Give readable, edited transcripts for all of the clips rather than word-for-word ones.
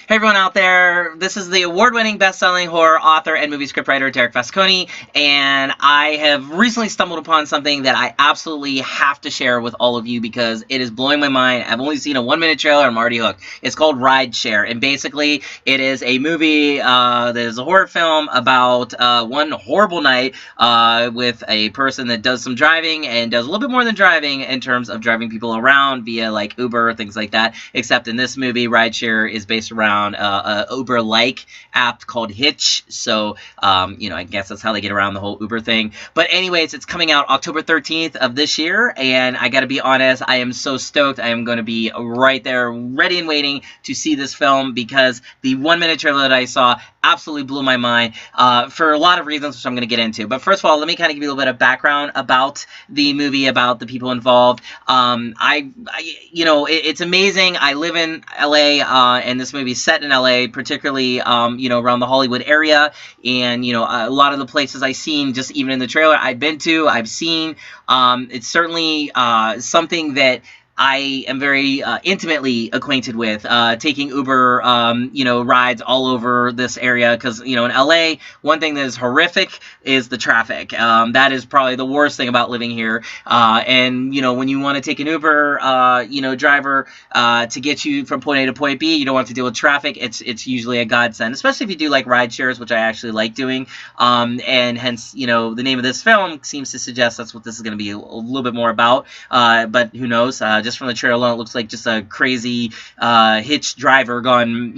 Hey everyone out there, this is the award-winning best-selling horror author and movie scriptwriter Derek Vasconi, and I have recently stumbled upon something that I absolutely have to share with all of you because it is blowing my mind. I've only seen a 1-minute trailer, I'm already hooked. It's called RIDESHARE, and basically it is a movie that is a horror film about one horrible night with a person that does some driving and does a little bit more than driving in terms of driving people around via like Uber, things like that, except in this movie, RIDESHARE is based around a Uber-like app called Hitch, so I guess that's how they get around the whole Uber thing. But anyways, it's coming out October 13th of this year, and I gotta be honest, I am so stoked. I am going to be right there, ready and waiting to see this film because the 1-minute trailer that I saw absolutely blew my mind for a lot of reasons, which I'm going to get into. But first of all, let me kind of give you a little bit of background about the movie, about the people involved. It's amazing. I live in LA, and this movie is set in LA, particularly, around the Hollywood area. And, a lot of the places I've seen, just even in the trailer, I've been to, I've seen. It's certainly something that I am very intimately acquainted with, taking Uber, rides all over this area because, in LA, one thing that is horrific is the traffic. That is probably the worst thing about living here. And, when you want to take an Uber, driver to get you from point A to point B, you don't have to deal with traffic. It's usually a godsend, especially if you do like ride shares, which I actually like doing. And hence, the name of this film seems to suggest that's what this is going to be a little bit more about. But who knows? Just from the trailer alone, it looks like just a crazy hitch driver gone,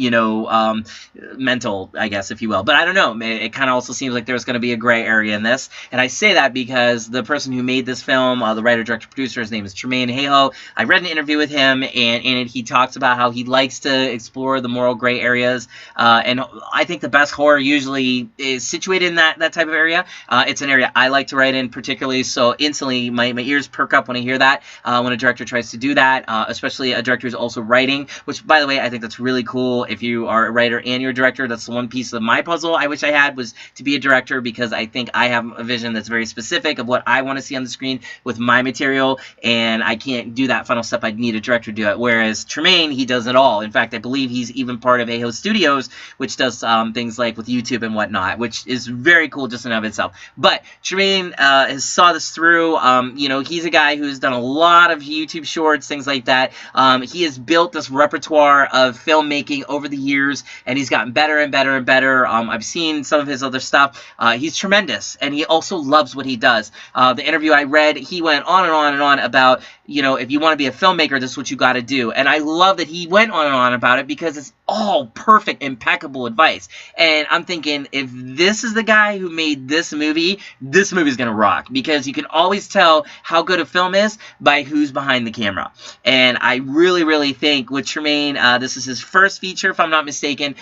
mental, I guess, if you will. But I don't know. It kind of also seems like there's going to be a gray area in this. And I say that because the person who made this film, the writer, director, producer, his name is Hayhoe. I read an interview with him, and in it he talks about how he likes to explore the moral gray areas. And I think the best horror usually is situated in that type of area. It's an area I like to write in particularly, so instantly my ears perk up when I hear that, when a director tries to do that, especially a director who's also writing, which, by the way, I think that's really cool. If you are a writer and you're a director, that's the one piece of my puzzle I wish I had, was to be a director, because I think I have a vision that's very specific of what I want to see on the screen with my material, and I can't do that final step. I'd need a director to do it, whereas Tremaine, he does it all. In fact, I believe he's even part of Hayhoe Studios, which does things like with YouTube and whatnot, which is very cool just in and of itself. But Tremaine has saw this through. He's a guy who's done a lot of YouTube shorts, things like that. He has built this repertoire of filmmaking over the years, and he's gotten better and better and better. I've seen some of his other stuff. He's tremendous, and he also loves what he does. The interview I read, he went on and on and on about, if you want to be a filmmaker, this is what you got to do. And I love that he went on and on about it because it's all perfect, impeccable advice. And I'm thinking, if this is the guy who made this movie's going to rock, because you can always tell how good a film is by who's behind the camera. And I really, really think with Tremaine, this is his first feature, if I'm not mistaken.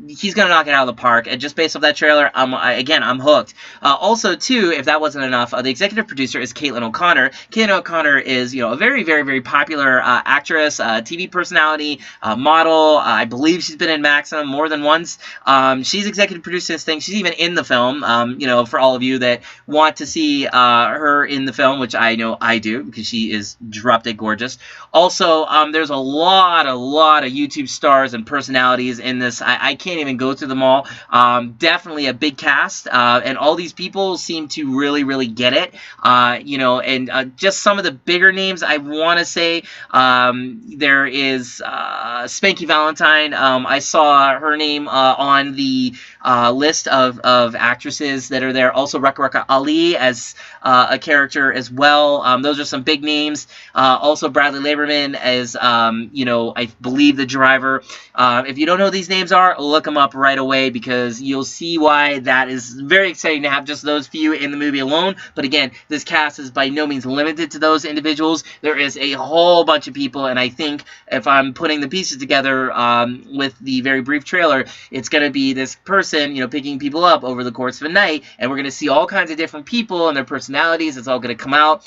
He's going to knock it out of the park. And just based off that trailer, I'm hooked. Also, too, if that wasn't enough, the executive producer is Caitlin O'Connor. Caitlin O'Connor is, a very, very, very popular actress, TV personality, model. I believe she's been in Maximum more than once. She's executive producing this thing. She's even in the film, for all of you that want to see her in the film, which I know I do, because she is drop-dead gorgeous. Also, there's a lot of YouTube stars and personalities in this. I can't even go through them all. Definitely a big cast, and all these people seem to really, really get it. And just some of the bigger names I want to say, there is Spanky Valentine. I saw her name on the list of actresses that are there. Also, Rekha Ali as a character as well. Those are some big names. Also, Bradley Laberman as, I believe the driver. If you don't know who these names are, look them up right away, because you'll see why that is very exciting to have just those few in the movie alone. But again, this cast is by no means limited to those individuals. There is a whole bunch of people, and I think if I'm putting the pieces together with the very brief trailer, it's going to be this person, picking people up over the course of a night, and we're going to see all kinds of different people and their personalities. It's all going to come out.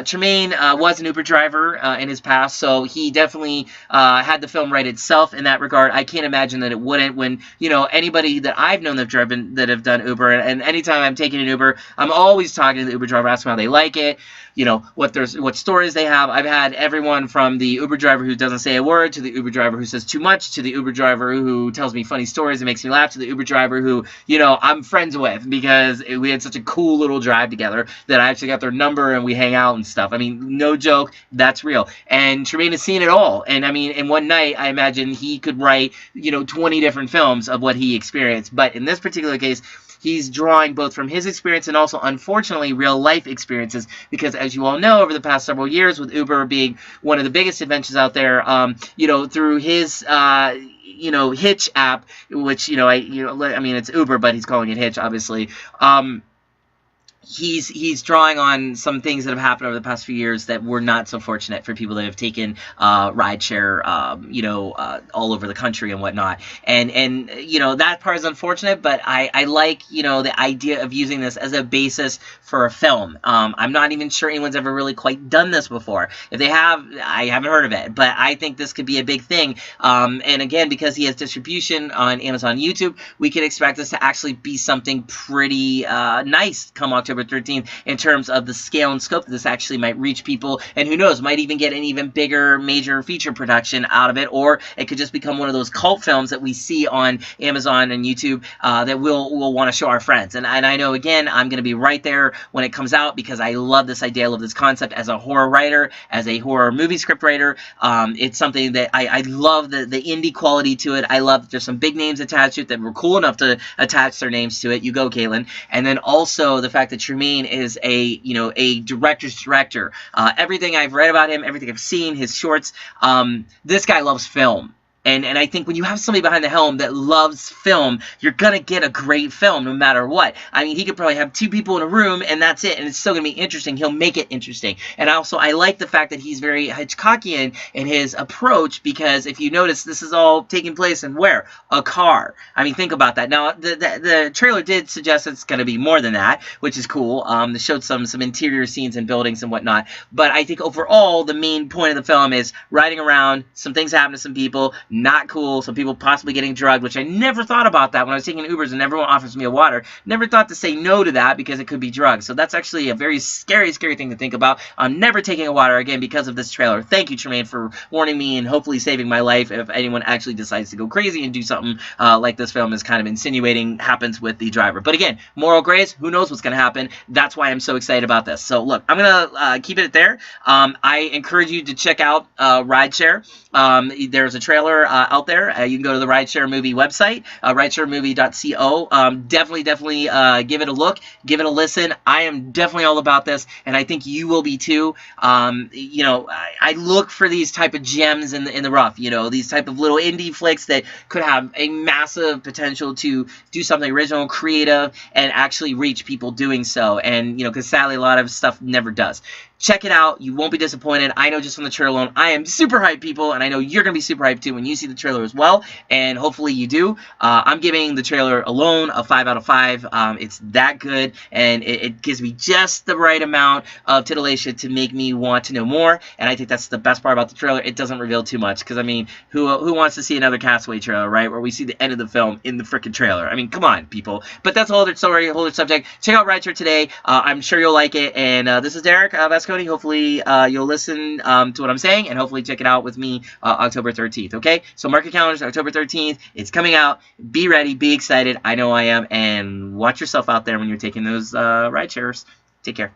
Tremaine was an Uber driver. driver in his past, so he definitely had the film write itself in that regard. I can't imagine that it wouldn't. When, you know, anybody that I've known that have done Uber, and anytime I'm taking an Uber, I'm always talking to the Uber driver, asking how they like it, you know, what stories they have. I've had everyone from the Uber driver who doesn't say a word, to the Uber driver who says too much, to the Uber driver who tells me funny stories and makes me laugh, to the Uber driver who, you know, I'm friends with because we had such a cool little drive together that I actually got their number and we hang out and stuff. I mean, no joke, that's real. And Tremaine has seen it all. And I mean, in one night, I imagine he could write, you know, 20 different films of what he experienced. But in this particular case, he's drawing both from his experience and also, unfortunately, real-life experiences, because as you all know, over the past several years, with Uber being one of the biggest inventions out there, you know, through his you know, Hitch app, which, I mean, it's Uber, but he's calling it Hitch, obviously. He's drawing on some things that have happened over the past few years that were not so fortunate for people that have taken rideshare, all over the country and whatnot. And you know, that part is unfortunate, but I like, you know, the idea of using this as a basis for a film. I'm not even sure anyone's ever really quite done this before. If they have, I haven't heard of it, but I think this could be a big thing. And again, because he has distribution on Amazon YouTube, we can expect this to actually be something pretty nice come October 13th in terms of the scale and scope that this actually might reach people, and who knows, might even get an even bigger major feature production out of it, or it could just become one of those cult films that we see on Amazon and YouTube that we'll want to show our friends. And I know, again, I'm going to be right there when it comes out, because I love this idea, I love this concept as a horror writer, as a horror movie script writer. It's something that I love the indie quality to it. I love that there's some big names attached to it that were cool enough to attach their names to it. You go, Caitlin. And then also the fact that Tremaine is a director's director. Everything I've read about him, everything I've seen, his shorts, this guy loves film. And I think when you have somebody behind the helm that loves film, you're going to get a great film no matter what. I mean, he could probably have two people in a room and that's it, and it's still going to be interesting. He'll make it interesting. And also, I like the fact that he's very Hitchcockian in his approach, because if you notice, this is all taking place in where? A car. I mean, think about that. Now, the trailer did suggest it's going to be more than that, which is cool. They showed some interior scenes and buildings and whatnot. But I think overall, the main point of the film is riding around, some things happen to some people, not cool, some people possibly getting drugged, which I never thought about that when I was taking Ubers and everyone offers me a water. Never thought to say no to that because it could be drugs. So that's actually a very scary thing to think about. I'm never taking a water again because of this trailer. Thank you, Tremaine, for warning me and hopefully saving my life if anyone actually decides to go crazy and do something like this film is kind of insinuating happens with the driver. But again, moral grays, who knows what's going to happen. That's why I'm so excited about this. So look, I'm going to keep it there. I encourage you to check out RIDESHARE. There's a trailer out there. You can go to the RIDESHARE movie website, ridesharemovie.co. Definitely give it a look, give it a listen. I am definitely all about this, and I think you will be too. You know, I look for these type of gems in the rough, you know, these type of little indie flicks that could have a massive potential to do something original, creative, and actually reach people doing so. And, you know, because sadly a lot of stuff never does. Check it out. You won't be disappointed. I know just from the trailer alone, I am super hyped, people, and I know you're going to be super hyped too when you see the trailer as well, and hopefully you do. I'm giving the trailer alone a 5 out of 5. It's that good, and it gives me just the right amount of titillation to make me want to know more, and I think that's the best part about the trailer. It doesn't reveal too much, because, I mean, who wants to see another Castaway trailer, right, where we see the end of the film in the freaking trailer? I mean, come on, people. But that's a whole other story, a whole other subject. Check out RIDESHARE today. I'm sure you'll like it, and this is Derek Vasconi. Hopefully you'll listen to what I'm saying, and hopefully check it out with me October 13th, okay? So mark your calendars, October 13th. It's coming out. Be ready. Be excited. I know I am. And watch yourself out there when you're taking those ride shares. Take care.